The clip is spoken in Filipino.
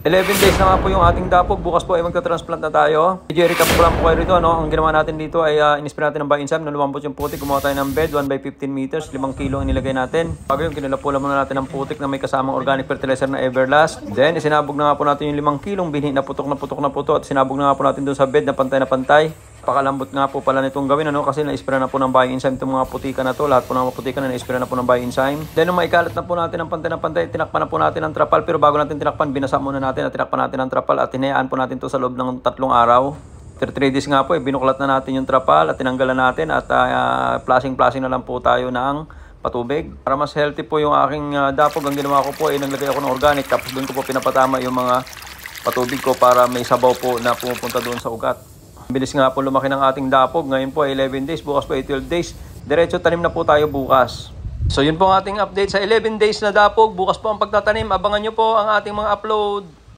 11 days na nga po yung ating dapog. Bukas po ay magta-transplant na tayo. I-recap ko lang po kayo rito. Ang ginawa natin dito ay in-spray natin ng Bioenzyme na lumambot yung putik. Gumawa tayo ng bed, 1 by 15 meters, 5 kilo ang nilagay natin. Bago yung kinalapulan muna natin ng putik na may kasamang organic fertilizer na Everlast. Then, isinabog na nga po natin yung 5 kilong binhi na putok at sinabog na nga po natin doon sa bed na pantay. Pakalambot nga po pala nitong gawin kasi na-spray na po ng Bioenzyme itong mga putikan na to. Lahat po ng mga putikan na na-spray na po ng Bioenzyme. Then nung maikalat na po natin ng pantay, tinakpan na po natin ang trapal. Pero bago natin tinakpan, binasa muna natin at tinakpan natin ang trapal at hinayaan po natin to sa loob ng 3 araw. 3 days nga po, binuklat na natin yung trapal at tinanggalan natin at flashing na lang po tayo ng patubig. Para mas healthy po yung aking dapog, ang ginawa ko po ay naglagay ako ng organic tapos doon ko po pinapatama yung mga patubig ko para may sabaw po na pumupunta doon sa ugat. Bilis nga po lumaki ng ating dapog. Ngayon po ay 11 days, bukas po ay 12 days. Diretso tanim na po tayo bukas. So yun po ang ating update sa 11 days na dapog. Bukas po ang pagtatanim. Abangan nyo po ang ating mga upload.